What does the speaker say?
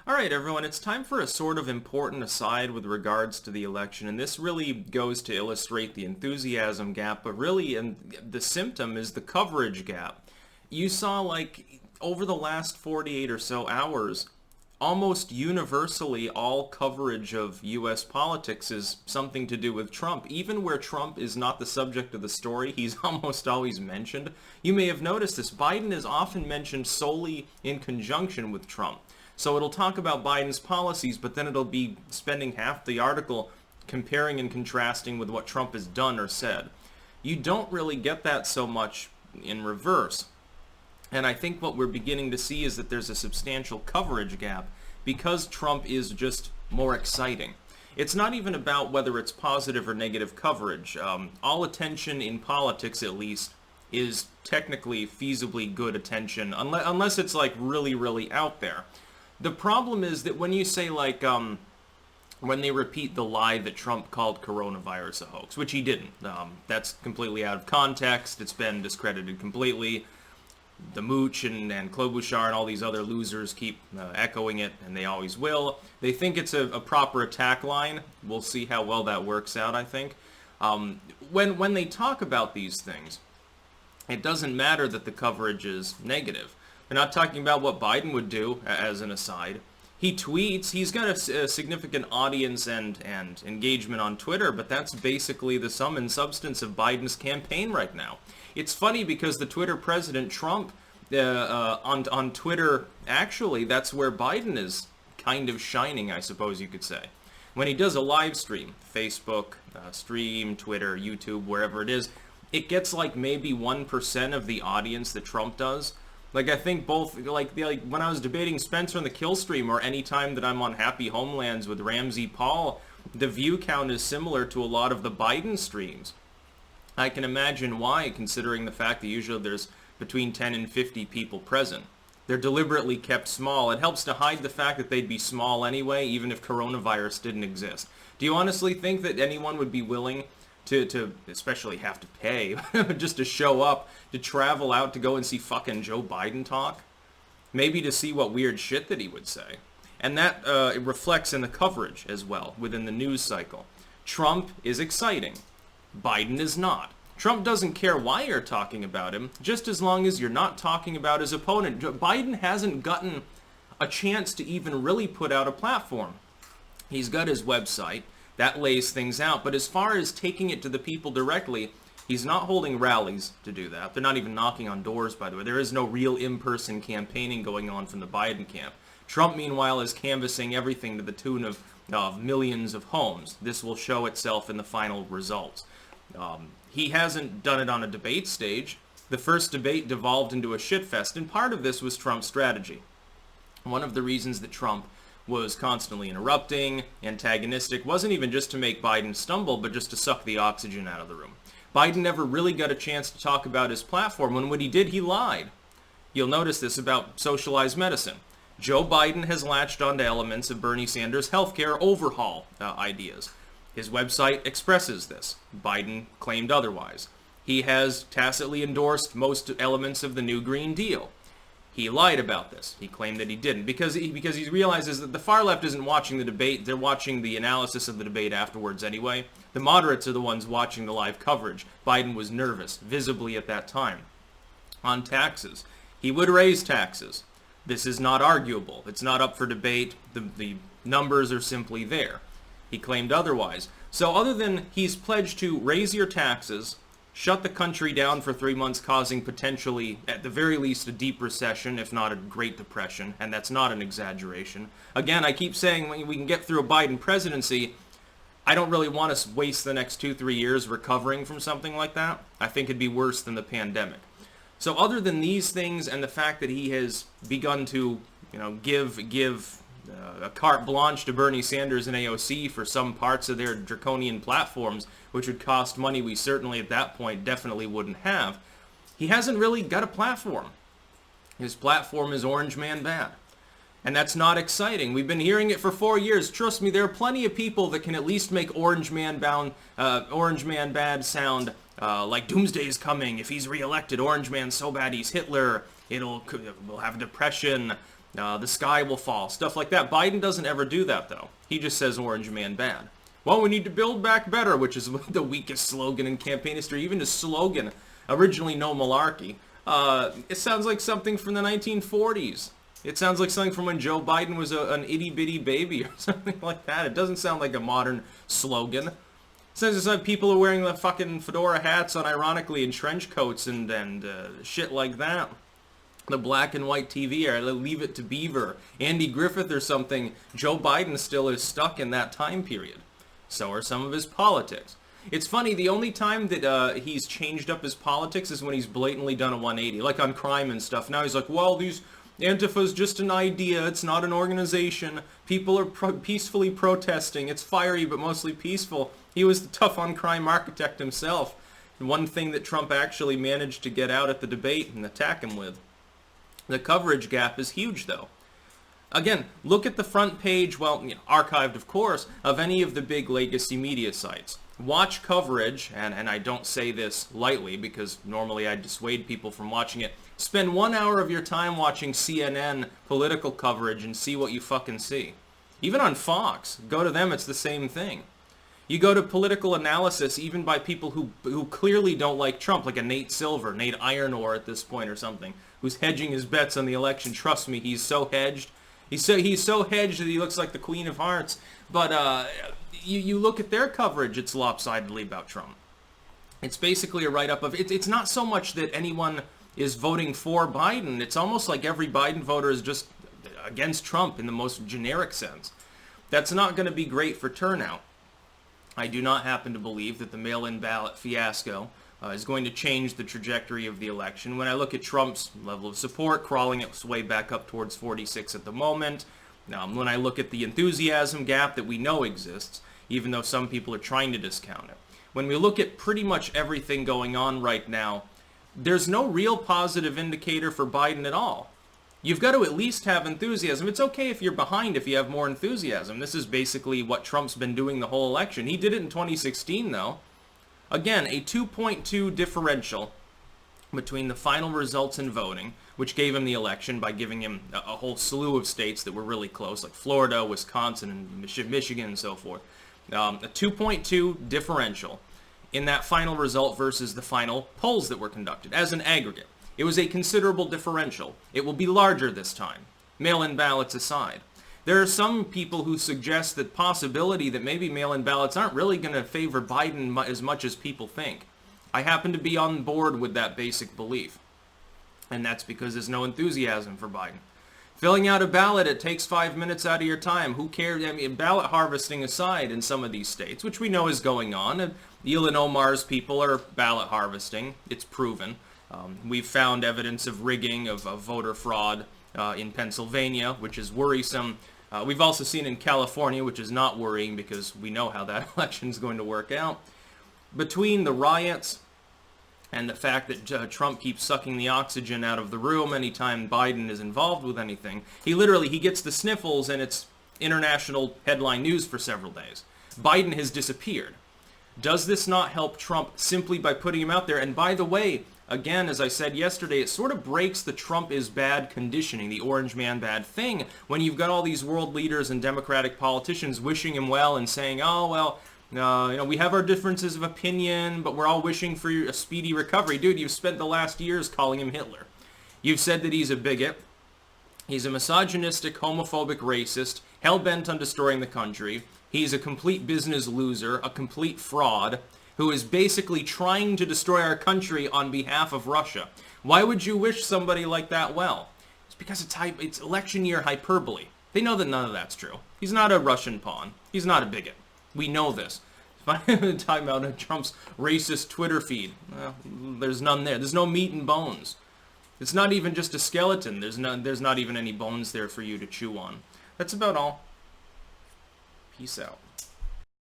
All right, everyone, it's time for a sort of important aside with regards to the election, and this really goes to illustrate the enthusiasm gap, but really and the symptom is the coverage gap. You saw, like, over the last 48 or so hours, almost universally all coverage of U.S. politics is something to do with Trump. Even where Trump is not the subject of the story, he's almost always mentioned. You may have noticed this. Biden is often mentioned solely in conjunction with Trump. So it'll talk about Biden's policies, but then it'll be spending half the article comparing and contrasting with what Trump has done or said. You don't really get that so much in reverse. And I think what we're beginning to see is that there's a substantial coverage gap because Trump is just more exciting. It's not even about whether it's positive or negative coverage. All attention in politics, at least, is technically feasibly good attention, unless it's like really, really out there. The problem is that when you say like, when they repeat the lie that Trump called coronavirus a hoax, which he didn't. That's completely out of context. It's been discredited completely. The Mooch and Klobuchar and all these other losers keep echoing it, and they always will. They think it's a proper attack line. We'll see how well that works out, I think. When they talk about these things, it doesn't matter that the coverage is negative. They're not talking about what Biden would do, as an aside. He tweets. He's got a significant audience and engagement on Twitter, but that's basically the sum and substance of Biden's campaign right now. It's funny because the Twitter president, Trump, on Twitter, actually, that's where Biden is kind of shining, I suppose you could say. When he does a live stream, Facebook, stream, Twitter, YouTube, wherever it is, it gets like maybe 1% of the audience that Trump does. Like, I think both, like when I was debating Spencer on the Kill Stream, or any time that I'm on Happy Homelands with Ramsey Paul, the view count is similar to a lot of the Biden streams. I can imagine why, considering the fact that usually there's between 10 and 50 people present. They're deliberately kept small. It helps to hide the fact that they'd be small anyway, even if coronavirus didn't exist. Do you honestly think that anyone would be willing to especially have to pay, just to show up, to travel out to go and see fucking Joe Biden talk? Maybe to see what weird shit that he would say. And that it reflects in the coverage as well, within the news cycle. Trump is exciting. Biden is not. Trump doesn't care why you're talking about him, just as long as you're not talking about his opponent. Biden hasn't gotten a chance to even really put out a platform. He's got his website. That lays things out. But as far as taking it to the people directly, he's not holding rallies to do that. They're not even knocking on doors, by the way. There is no real in-person campaigning going on from the Biden camp. Trump, meanwhile, is canvassing everything to the tune of millions of homes. This will show itself in the final results. He hasn't done it on a debate stage. The first debate devolved into a shitfest, and part of this was Trump's strategy. One of the reasons that Trump was constantly interrupting, antagonistic, wasn't even just to make Biden stumble, but just to suck the oxygen out of the room. Biden never really got a chance to talk about his platform. When he did, he lied. You'll notice this about socialized medicine. Joe Biden has latched onto elements of Bernie Sanders' healthcare overhaul ideas. His website expresses this. Biden claimed otherwise. He has tacitly endorsed most elements of the New Green Deal. He lied about this. He claimed that he didn't because he realizes that the far left isn't watching the debate. They're watching the analysis of the debate afterwards anyway. The moderates are the ones watching the live coverage. Biden was nervous, visibly at that time. On taxes, he would raise taxes. This is not arguable. It's not up for debate. The numbers are simply there. He claimed otherwise. So other than he's pledged to raise your taxes, shut the country down for 3 months, causing potentially, at the very least, a deep recession, if not a Great Depression, and that's not an exaggeration. Again, I keep saying when we can get through a Biden presidency, I don't really want to waste the next 2-3 years recovering from something like that. I think it'd be worse than the pandemic. So other than these things and the fact that he has begun to, give a carte blanche to Bernie Sanders and AOC for some parts of their draconian platforms, which would cost money we certainly at that point definitely wouldn't have, he hasn't really got a platform. His platform is Orange Man Bad. And that's not exciting. We've been hearing it for 4 years. Trust me, there are plenty of people that can at least make Orange Man Bad sound like doomsday is coming. If he's reelected, Orange Man's so bad he's Hitler. We'll have depression. The sky will fall, stuff like that. Biden doesn't ever do that, though. He just says orange man bad. Well, we need to build back better, which is the weakest slogan in campaign history. Even his slogan, originally no malarkey, it sounds like something from the 1940s. It sounds like something from when Joe Biden was an itty-bitty baby or something like that. It doesn't sound like a modern slogan. It says it's people are wearing the fucking fedora hats unironically and trench coats and shit like that. The black and white TV era, Leave It to Beaver, Andy Griffith or something. Joe Biden still is stuck in that time period. So are some of his politics. It's funny, the only time that he's changed up his politics is when he's blatantly done a 180, like on crime and stuff. Now he's like, well, Antifa's just an idea, it's not an organization, people are peacefully protesting, it's fiery but mostly peaceful. He was the tough on crime architect himself. And one thing that Trump actually managed to get out at the debate and attack him with. The coverage gap is huge, though. Again, look at the front page, well, archived of course, of any of the big legacy media sites. Watch coverage, and I don't say this lightly because normally I dissuade people from watching it. Spend 1 hour of your time watching CNN political coverage and see what you fucking see. Even on Fox, go to them, it's the same thing. You go to political analysis even by people who clearly don't like Trump, like a Nate Silver, Nate Iron Ore at this point or something, who's hedging his bets on the election. Trust me, he's so hedged. He's so hedged that he looks like the Queen of Hearts. But you look at their coverage, it's lopsidedly about Trump. It's basically a write-up of... It's not so much that anyone is voting for Biden. It's almost like every Biden voter is just against Trump in the most generic sense. That's not going to be great for turnout. I do not happen to believe that the mail-in ballot fiasco is going to change the trajectory of the election. When I look at Trump's level of support, crawling its way back up towards 46 at the moment, when I look at the enthusiasm gap that we know exists, even though some people are trying to discount it, when we look at pretty much everything going on right now, there's no real positive indicator for Biden at all. You've got to at least have enthusiasm. It's okay if you're behind if you have more enthusiasm. This is basically what Trump's been doing the whole election. He did it in 2016, though. Again, a 2.2 differential between the final results in voting, which gave him the election by giving him a whole slew of states that were really close, like Florida, Wisconsin, and Michigan, and so forth. A 2.2 differential in that final result versus the final polls that were conducted as an aggregate. It was a considerable differential. It will be larger this time, mail-in ballots aside. There are some people who suggest that possibility that maybe mail-in ballots aren't really going to favor Biden as much as people think. I happen to be on board with that basic belief. And that's because there's no enthusiasm for Biden. Filling out a ballot, it takes 5 minutes out of your time. Who cares? I mean, ballot harvesting aside in some of these states, which we know is going on. And Ilhan Omar's people are ballot harvesting. It's proven. We've found evidence of rigging, of voter fraud in Pennsylvania, which is worrisome. We've also seen in California, which is not worrying because we know how that election is going to work out. Between the riots and the fact that Trump keeps sucking the oxygen out of the room anytime Biden is involved with anything, he gets the sniffles and it's international headline news for several days. Biden has disappeared. Does this not help Trump simply by putting him out there? And by the way, again, as I said yesterday, it sort of breaks the Trump is bad conditioning, the orange man bad thing, when you've got all these world leaders and Democratic politicians wishing him well and saying, oh, well, we have our differences of opinion, but we're all wishing for a speedy recovery. Dude, you've spent the last years calling him Hitler. You've said that he's a bigot. He's a misogynistic, homophobic racist, hell-bent on destroying the country. He's a complete business loser, a complete fraud, who is basically trying to destroy our country on behalf of Russia. Why would you wish somebody like that well? It's because it's election year hyperbole. They know that none of that's true. He's not a Russian pawn. He's not a bigot. We know this. Talking about Trump's racist Twitter feed. Well, there's none there. There's no meat and bones. It's not even just a skeleton. There's not even any bones there for you to chew on. That's about all. Peace out.